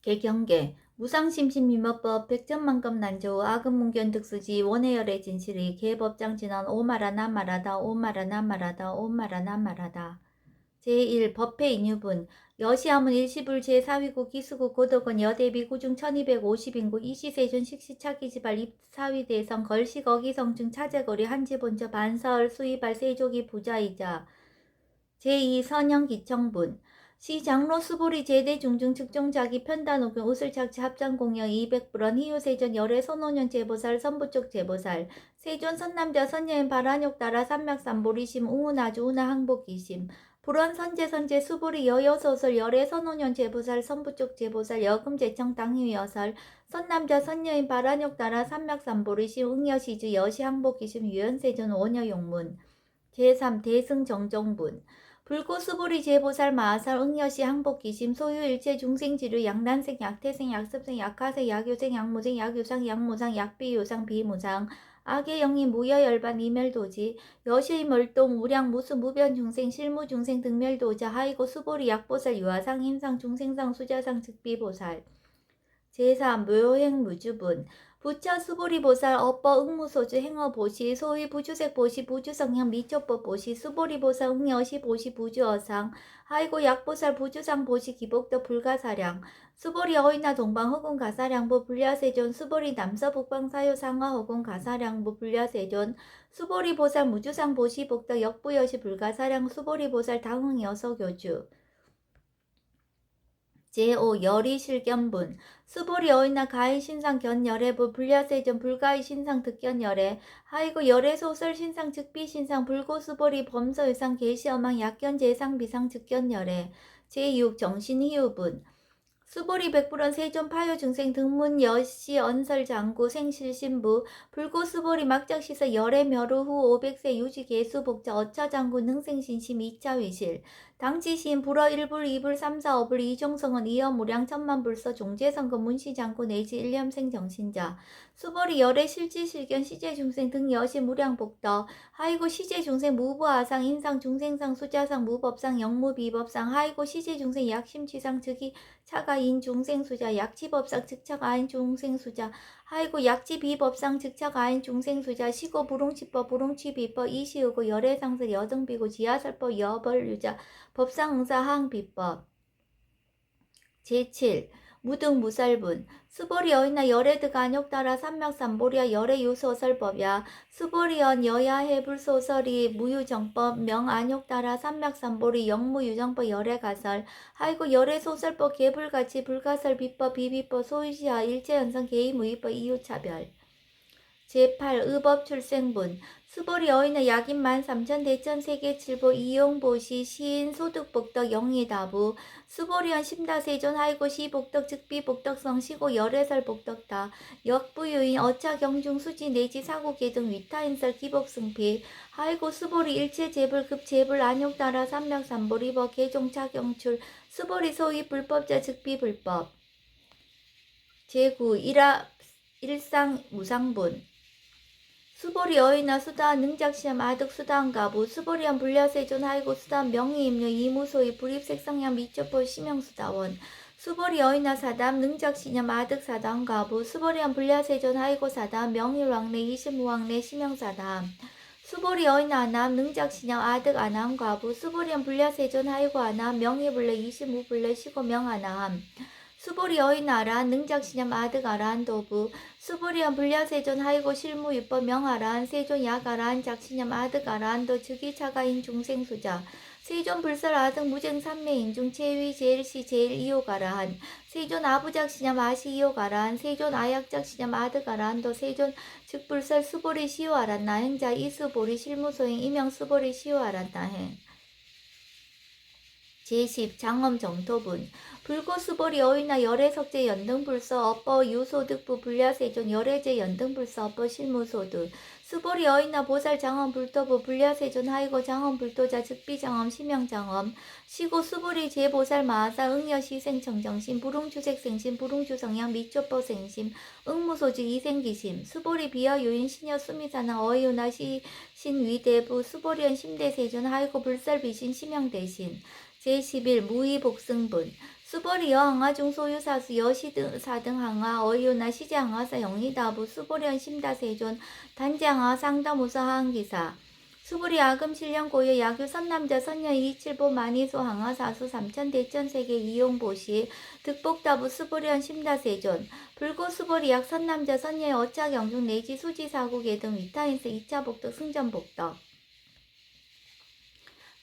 개경계 무상심신미머법 백전만금 난조 아금문견 득수지 원해열의 진실이 개법장진언 오마라 나마라다 오마라 나마라다 오마라 나마라다 제1 법회 인유분 여시하문 일시불 제4위구 기수구 고덕원 여대비 구중 1250인구 이시세존 식시차기지발 입사위대성 걸식 어기성중 차제거리 한지본저 반서얼 수의발 세조기 부자이자 제2 선영기청분 시장로 수보리 제대 중중 측종자기 편단옥경 우슬착취 합장공여 200불원 희유세전 열애 선오년 제보살 선부쪽 제보살 세존 선남자 선여인 발한욕 따라 삼맥삼보리심 웅우나주 우나 항복이심 불원 선제 수보리 여여소설 열애 선오년 제보살 선부쪽 제보살 여금제청 당휘여설 선남자 선여인 발한욕 따라 삼맥삼보리심 웅여시주 여시 항복이심 유연세전 원여용문 제3 대승정정분 불고수보리 제보살 마하살 응여시 항복기심 소유일체 중생지류 양난생 약태생 약습생 약하생 약효생 약무생 약유상 약무상 약비유상 비무상 악의 영이 무여열반 이멸도지 여시의 멀동 우량 무수 무변 중생 실무 중생 등멸도자 하이고 수보리 약보살 유아상 힘상 중생상 수자상 즉비보살 제3 묘행 무주분 부처 수보리 보살 업버 응무소주 행어 보시 소위 부주색 보시 부주성형 미초법 보시 수보리 보살 응여시 보시 부주어상 하이고 약보살 부주상 보시 기복도 불가사량 수보리 어이나 동방 허군 가사량부 불야세존 수보리 남서 북방 사유 상하 허군 가사량부 불야세존 수보리 보살 무주상 보시 복덕 역부여시 불가사량 수보리 보살 당흥 여서교주 제5 열이 실견분 수보리 어이나 가히 신상 견열애부 불야세전 불가히 신상 득견열애 하이고 열애 소설 신상 즉비 신상 불고 수보리 범서 의상 계시어망 약견 제상 비상 즉견열애 제6 정신희우분 수보리 백불원 세존 파요 중생 등문 여시 언설 장구 생실신부 불고 수보리 막작시서 열애 멸후 후 500세 유지 개수 복자 어차 장구 능생신심 2차 위실 당지신 불어 1불 2불 3, 4, 5불 이종성은 이어 무량 천만불서 종제선거 문시장구 내지 일념생 정신자 수보리 열애 실지실견 시제중생 등 여시 무량복덕 하이고 시제중생 무부아상 인상 중생상 수자상 무법상 영무비법상 하이고 시제중생 약심취상 즉이 차가인 중생수자 약지법상 즉차가인 중생수자 하이고 약지비법상 즉차가인 중생수자 시고 불웅치법 불웅치비법 이시우고 열애상설 여등비고 지하설법 여벌유자 법상응사 하항비법 제7 무등무살분 수보리 어이나 열애드가 안욕따라 삼맥삼보리야 열애유소설법야 수보리언 여야해불소설이 무유정법 명안욕따라 삼맥삼보리 영무유정법 열애가설 하이고 열애소설법 개불가치 불가설 비법 비비법 소유시하 일체연성 개의무의법 이유차별 제8 의법출생분 수보리 어이나 약인 13,000 대천 세계칠보 이용보시 시인 소득복덕 영리다부 수보리언 심다세존 하이고 시복덕 즉비복덕성 시고 열애설 복덕다 역부유인 어차경중 수지 내지 사고계 등 위타인설 기복승피 하이고 수보리 일체재불 급재불 안욕따라 삼맥삼보리법 개종차경출 수보리 소위 불법자 즉비불법 제9 일상무상분 수보리 어이나 수다 능작시험 아득 수다한가부 수보리한 불야세존 하이고 수다한 명의임료 이무소의 불입색상량 미초포 심형수다원 수보리 어이나 사담 능작시념 아득 사담가부 수보리한 불야세존 하이고 사담 명의왕래 이시무왕래 심형사담 수보리 어이나 아남 능작시념 아득 아남가부 수보리한 불야세존 하이고 아남 명의불래 이시무불래 시고 명아나함 수보리 어이나라 능작시념 아득 아라한 도부 수보리한 불야세존 하이고 실무유법 명아라한 세존 약아라한 작시념 아득 아라한도 즉위차가인 중생수자 세존 불설 아득 무쟁 삼매인중 체위 제일시 제일 이호가라한 세존 아부작시념 아시 이호가라한 세존 아약작시념 아득 아라한도 세존 즉불설 수보리 시호아란나 행자 이수보리 실무소행 이명 수보리 시호아란나 행 제10 장엄 정토분 불고수보리 어이나 열애석제 연등불서 업버 유소득부 불야세존 열애제 연등불서 업버 실무소득 수보리 어이나 보살 장엄 불도부 불야세존 하이고 장엄 불도자 즉비장엄 심형장엄 시고 수보리 제보살 마하사 응여시생 청정심 불웅주색생심 불웅주성향 미초법생심 응무소직 이생기심 수보리 비여유인 시녀 수미사나 어이유나 신위대부 수보리언 심대세존 하이고 불설비신 심형대신 제11 무의복승분 수보리 여항하 중소유사수 여시사등 항하 어이유나 시제항하사 영리다부 수보리현 심다세존 단지항하 상담우서 하항기사 수보리 아금 실령 고여 야규 선남자 선녀 이칠보 만이소 항하 사수 삼천 대천 세계 이용보시 득복다부 수보리현 심다세존 불고 수보리 약 선남자 선녀의 어차 경중 내지 수지사국의 등 위타인스 2차 복덕 승전복덕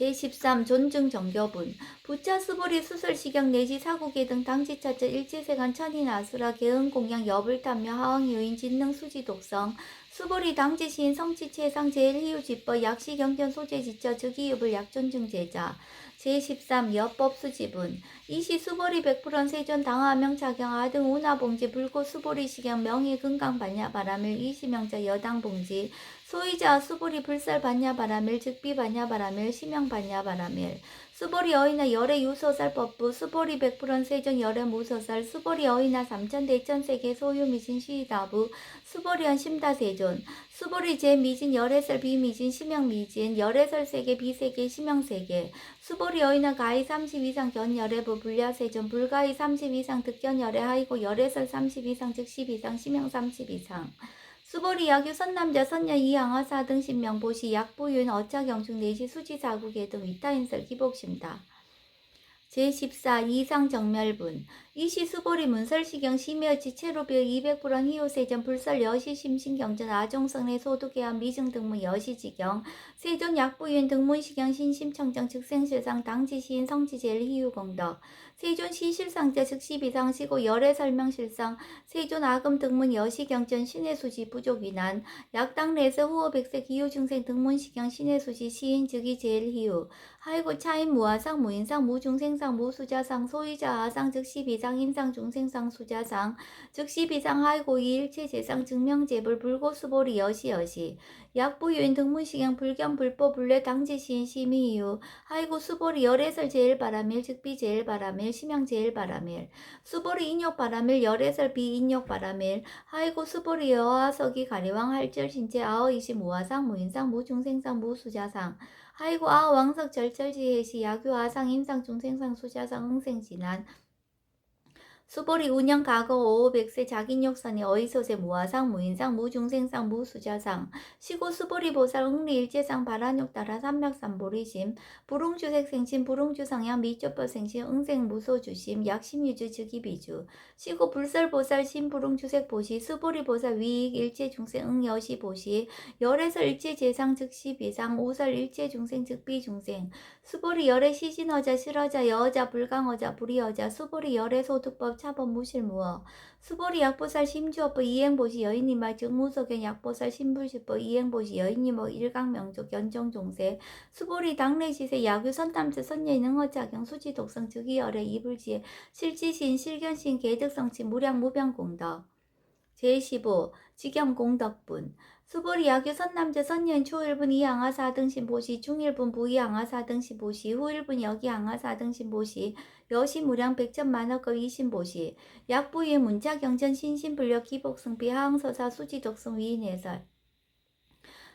제13 존증 정교분 부차 수보리 수설시경 내지 사국의 등 당지차처 일제세간 천인아수라 개응공양 여불탐묘 하왕유인 진능 수지독성 수보리 당지시인 성치체상 제일희유지법 약시경전 소재지처 즉이유불 약존증제자 제13 여법수지분 이시 수보리 100% 세존 당하명 차경 아등 운하봉지 불고 수보리 시경 명의 금강 반야 바람일 이시명자 여당 봉지 소이자 수보리 불살 반야 바람일 즉비 반야 바람일 시명 반야 바람일 수보리 어이나 열애 유소살 법부 수보리 100% 세존 열애 무소살 수보리 어이나 삼천 대천 세계 소유 미진 시다부 수보리현 심다 세존 수보리 제 미진 열애설 비미진 시명 미진 열애설 세계 비세계 시명 세계 수보리 어이나 가히 30 이상 견 열애부 불야 세존 불가히 30 이상 득견 열애 하이고 열애설 30 이상 즉 10 이상 시명 30 이상 수보리 야규 선남자 선녀 이항하 사등 신명보시 약부윤 어차경중 내시 수지사국의 등 위타인설 기복심다. 제14 이상정멸분 이시 수보리 문설시경 심여지 체로비어 200% 희요세전 불설 여시 심신경전 아종성내 소득계한 미증 등문 여시지경 세존 약부윤 등문시경 신심청정 즉생실상 당지시인 성지제일 희유공덕 세존 시실상자 즉시비상시고 열애설명실상 세존 아금 등문 여시경전 신해수지 부족위난 약당내에서 후어백색 기후중생 등문시경 신해수지 시인 즉이 제일 희유 하이고 차인 무아상 무인상 무중생상 무수자상 소이자 아상 즉시비상 인상 중생상 수자상 즉시비상 하이고 이일체 재상 증명제불 불고수보리 여시 약부유인 등문시경 불경 불보 불례 당지시인 심의이유 하이고 수보리 열애설 제일 바람일 즉비 제일 바람일 심양 제일 바람일 수보리 인욕 바람일 열애설 비인욕 바람일 하이고 수보리 여하석이 가리왕 할절 신체 아어이시 무아상 무인상 무중생상 무수자상 하이고 아왕석 절철지혜시 야규 아상 인상 중생상 수자상 응생진한 수보리 운영 과거 5,500세 자긴욕선이 어이소세 무아상 무인상 무중생상 무수자상 시고 수보리 보살 응리일제상 바란욕 따라 삼맥삼보리심 불웅주색 생심 불웅주상양 미조법 생심 응생 무소주심 약심유주 즉이비주 시고 불설보살 신불웅주색 보시 수보리 보살 위익 일제중생 응여시 보시 열애설 일제재상 즉시비상 오설 일제중생 즉비중생 수보리 열애 시진어자 실어자 여어자 불강어자 불이어자 수보리 열애 소득법 차법 무실무어 수보리 약보살 심주어법 이행보시 여인이말 증무소견 약보살 신불시법 이행보시 여인이모 일강명족 연정종세 수보리 당내시세 야규 선담스 선녀인 응어자경 수지독성 즉이열애 이불지혜 실지신 실견신 개득성치 무량무병공덕 제15 직영공덕분 수보리 야규 선남자 선녀인 초일분 이항하 사등신 보시 중일분 부이항하 사등신 보시 후일분 여기항하 사등신 보시 여시무량 백천만억급 이신보시 약부의 문자경전 신신불력 기복승비 하항서사 수지독성 위인해설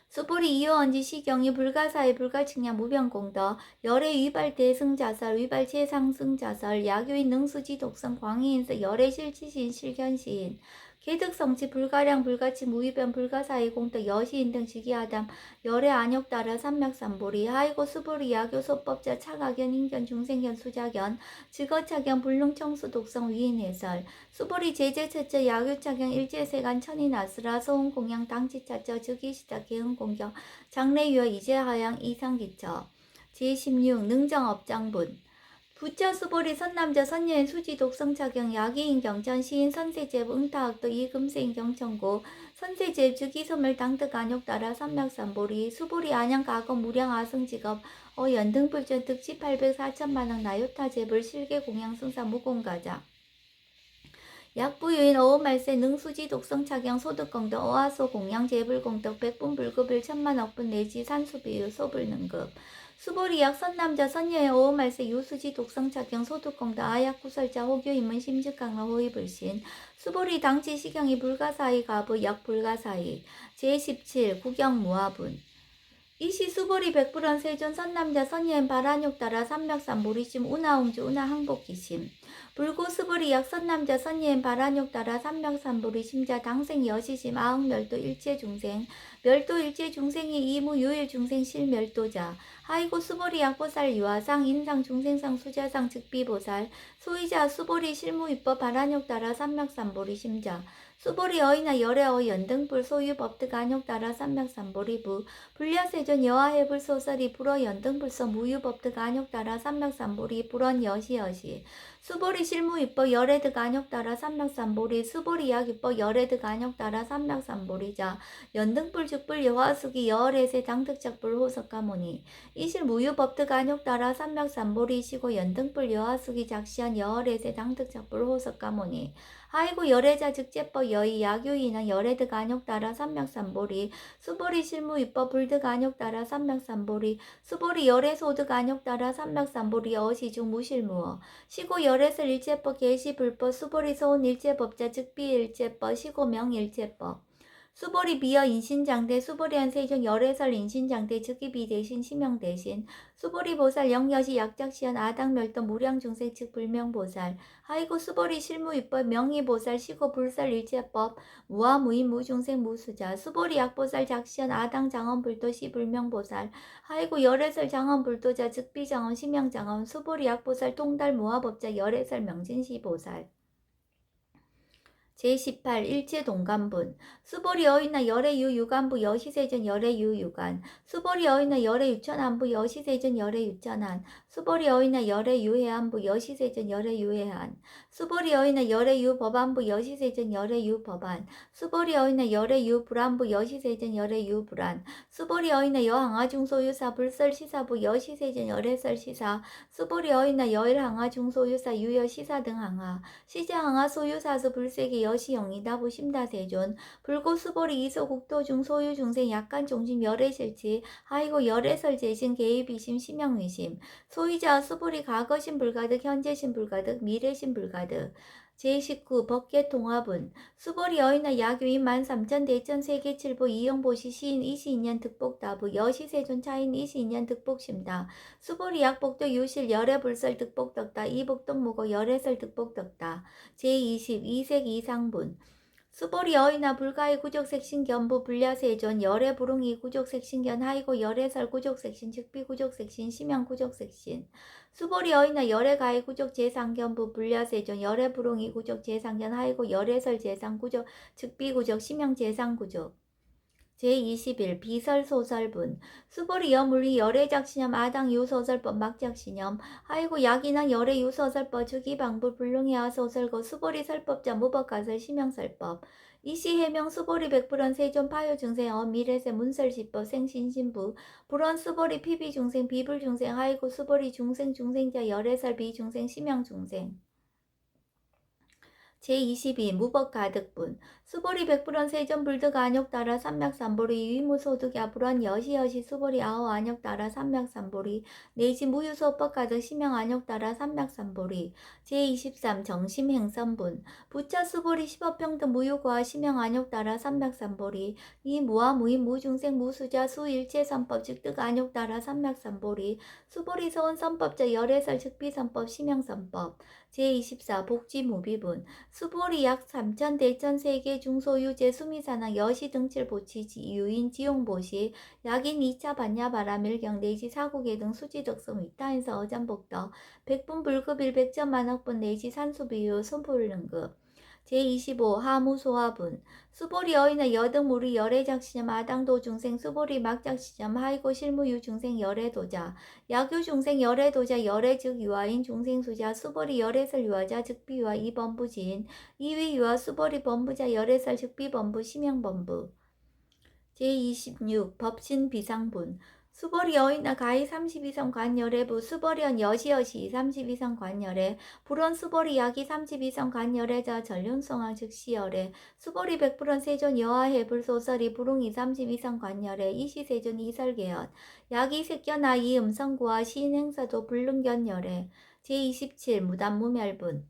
수보리 이호언지 시경이 불가사의 불가측량 무병공덕 열애 위발대 승자설 위발체 상승자설 야교인 능수지 독성 광희인서 열애 실치신 실견시인 개득성치 불가량 불가치 무위변 불가사의 공덕 여시인 등 시기하담 열애 안욕 따라 삼맥삼보리 하이고 수보리 야교 소법자 차가견 인견 중생견 수자견 직어차견 불능청수 독성 위인해설 수보리 제제처처 야교차견 일제세간 천인아스라 소음공양 당치차처 즉이시다 개응공경 장래유어 이제하양 이상기처 제16 능정업장분 부처 수보리 선남자 선녀인 수지 독성차경 야기인 경천 시인 선세제ብ 응타학도 이금세인 경천고 선세제ብ 즉이소멸 당득 안욕 따라 삼맥삼보리 수보리 안양 가거 무량 아승직업 연등불전 득지 800 4천만원 나요타제불 실계 공양 승사 무공가자 약부유인 어오말세 능수지 독성차경 소득공덕 어하소 공양 제불공덕 백분불급일 천만억분 내지 산수비유 소불능급 수보리 약 선남자 선녀의 어오말세 유수지 독성차경 소득공덕 아약구설자 호교인문 심즉강로 호의불신 수보리 당지 시경이 불가사의 가부 약 불가사의 제17 구경무화분 이시 수보리 백불원 세존 선남자 선예엔 발한욕 따라 삼맥산 보리심 운하옹주 운하항복기심 불구 수보리 약 선남자 선예엔 발한욕 따라 삼맥산 보리심자 당생 여시심 아흥멸도 일체중생 멸도 일체중생이 이무 유일 중생 실멸도자 하이고 수보리 약보살 유아상 인상 중생상 수자상 즉비보살 소이자 수보리 실무입법 발한욕 따라 삼맥산 보리심자 수보리 어이나 열애어 연등불 소유법득 안욕 따라 삼맥산보리부 불려세존 여하해불 소설이 불어 연등불서 무유법득 안욕 따라 삼맥산보리 불원 여시여시 수보리 실무입법 열애득 안욕 따라 삼맥산보리 수보리 약입법 열애득 안욕 따라 삼맥산보리자 연등불 죽불 여화수기 여월해세 당득작불 호석가모니 이실 무유법득 안욕 따라 삼맥산보리시고 연등불 여화수기 작시한 여월해세 당득작불 호석가모니 하이고 열애자 즉제법 여의 야교이나 열애득 안욕 따라 삼맥산보리 수보리 실무입법 불득 안욕 따라 삼맥산보리 수보리 열애소득 안욕 따라 삼맥산보리 어시중 무실무어 시고 열애설 일제법 계시불법 수보리 서운 일제법자 즉비일제법 시고명 일제법 수보리 비어 인신장대 수보리한 세존 열애설 인신장대 즉기비 대신 시명 대신 수보리 보살 영여시 약작시연 아당멸도 무량중생 즉 불명보살 하이고 수보리 실무입법 명의보살 시고 불설 일제법 무아무인 무중생 무수자 수보리 약보살 작시연 아당장엄불도 시불명보살 하이고 열애설 장엄불도자 즉비장엄 시명장엄 수보리 약보살 통달 무아법자 열애설 명진시보살 제18 일체동간분 수보리 어이나 열애유 유간부 여시세전 열애유 유간 수보리 어이나 열애유천안부 여시세전 열애유천안 수보리 어이나 열애유해안부 여시세전 열애유해안 수보리 어이나 열애유법안부 여시세전 열애유법안 수보리 어이나 열애유불안부 여시세전 열애유불안 수보리 어이나 여항아중소유사 불설시사부 여시세전 열애설시사 수보리 어이나 여일항아중소유사 유여시사 등 항아 시제항아 소유사수 불세기 여시영이다 부심다세존 불고수보리 이소국도중 소유중생 약간종심 열애실치 하이고 열애설 재신 개입이심 심영의심 소유자 수보리 과거심 불가득 현재심 불가득 미래심 불가득 제19 법계통합은 수보리 어이나 야교인 13,000대천 세계칠보 이영보시 시인 22년 득복다부 여시세존 차인 22년 득복심다 수보리 약복도 유실 열애불설 득복덕다 이복덕무고 열애설 득복덕다 제20 이색 이상분 수보리 어이나 불가의 구족색신 견부 불야세존 열애부릉이 구족색신견 하이고 열애설 구족색신 즉비 구족색신 심양 구족색신 수보리 어이나 열애가의 구족 제상견부 불야세존 열애부릉이 구족 제상견 하이고 열애설 제상구족 즉비구족 심양 제상구족 제21 비설소설분 수보리 여물리 열애작시념 아당 유소설법 막작시념 하이고 약이나 열애 유소설법 주기방부 불능이하 소설고 수보리 설법자 무법가설 심형설법 이시해명 수보리 백불원 세존 파요중생 미래세 문설시법 생신신부 불원 수보리 피비중생 비불중생 하이고 수보리 중생자 열애설 비중생 심형중생 제22 무법가득분 수보리 백불원 세전 불득 안욕 따라 삼맥산보리 위무소득 야불원 여시여시 수보리 아호 안욕 따라 삼맥산보리 내지 무유소법 가득 심형 안욕 따라 삼맥산보리 제23 정심행선분 부처 수보리 십업평등 무유고와 심형 안욕 따라 삼맥산보리 이 무아 무인 무중생 무수자 수일체선법 즉득 안욕 따라 삼맥산보리 수보리 서원선법자 열애설 즉비선법 심형선법 제24 복지무비분 수보리 약 3천 대천 세계 중소유제 수미산항 여시 등칠 보치지 유인 지용보시 약인 2차 반야바라 밀경 내지 사국계 등 수지덕성 위타인서 어잠복더 백분 불급일 백점만억분 내지 산수비유 손불능급 제25 하무소화분 수보리 어이나 여등무리 열애작시념 아당도중생 수보리 막작시념 하이고 실무유중생 열애도자 야교중생 열애도자 열애즉 유아인 중생수자 수보리 열애설 유아자 즉비유아 이범부지인 이위유아 수보리 범부자 열애설 즉비범부 심형범부 제26 법신비상분 수보리 어이나 가히 32성 관열애부 수보리언 여시여시 32성 관열애 불원 수보리 야기 32성 관열애자 전륜성왕 즉시열애 수보리 백불원 세존 여하해 불소설이 불웅이 32성 관열애 이시세존 이설계연 야기 색견아 이 음성구와 시인행사도 불능견열애 제27 무단무멸분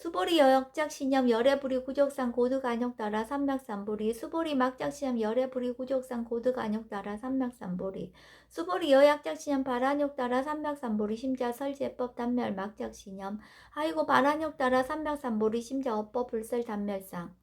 수보리 여역작신염 열애불이 구족상 고득안욕따라 삼맥삼보리 수보리 막작신염 열애불이 구족상 고득안욕따라 삼맥삼보리 수보리 여약작신염 발안욕따라 삼맥삼보리 심자 설제법 단멸 막작신염 아이고 발안욕따라 삼맥삼보리 심자 어법 불설 단멸상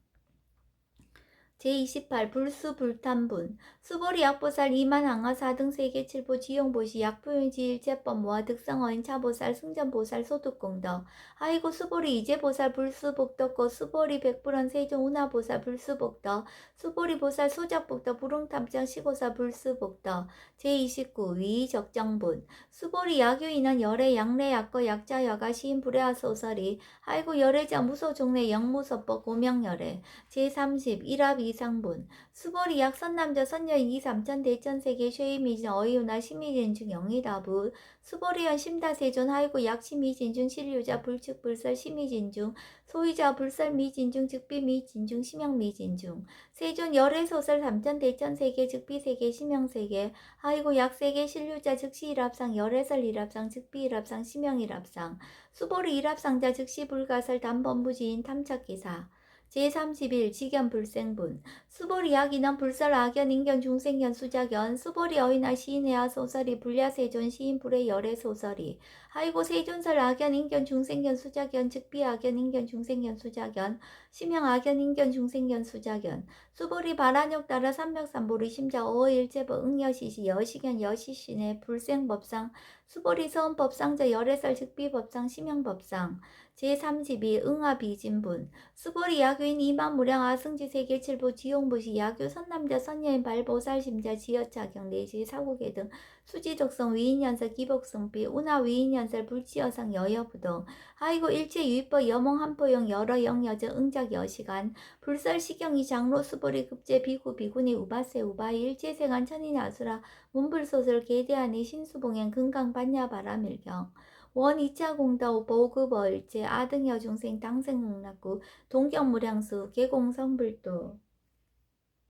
제28 불수 불탄분 수보리 약보살 이만항어 4등 세계 7보 지용보시 약표용지 일제법 모아 득성어인 차보살 승전보살 소득공덕 아이고 수보리 이제보살 불수복덕고 수보리 백불원 세종 운하보살 불수복덕 수보리 보살 소작복덕 불응탐정 시고사 불수복덕 제29 위적정분 수보리 야교인한 열애 양래 약거 약자 여가 시인 불애하 소설이 아이고 열애자 무소종래 영무서법 고명열애 제30 일합 이상분 수보리 약 선남자 선여인 이삼천 대천세계 쉐이미진 어이유나 심의진 중 영이다부 수보리연 심다세존 하이고 약 심의진 중 실유자 불축 불설 심의진 중 소유자 불설 미진 중 즉비 미진 중 심형 미진 중 세존 열애소설 삼천 대천세계 즉비세계 심형세계 하이고 약세계 실유자 즉시 일합상 열애설 일합상 즉비 일합상 심형 일합상 수보리 일합상자 즉시 불가설 담범부지인 탐착기사 제31 직연불생분 수보리 약인원 불설 악연 인견 중생견 수작연 수보리 어이나 시인회화 소설이 불야세존 시인 불의 열애 소설이 아이고 세존설 악연 인견 중생견 수작연 즉비 악연 인견 중생견 수작연 심형 악연 인견 중생견 수작연 수보리 발안욕 따라 삼맥삼보리 심자 어일제법 응여시시 여시견 여시신의 불생법상 수보리 서원법상자 열애설 즉비법상 심형법상 제32 응아비진분 수보리 야교인 이만무량 아승지 세계 7부 지용부시 야교 선남자 선여인 발보살 심자 지여차경 내시 사고계 등 수지독성 위인연설 기복성비 운하 위인연설 불치여상 여여부동 아이고 일체 유입법 여몽 한포용 여러 영여정 응작 여시간 불설 시경이 장로 수보리 급제 비구 비구니 우바세 우바이 일체생한 천인아수라 문불소설 계대하니 신수봉행 금강 반야바라밀경 원 2차 공다오 보급어일제 아등여 중생 당생응납구 동경무량수 계공성불도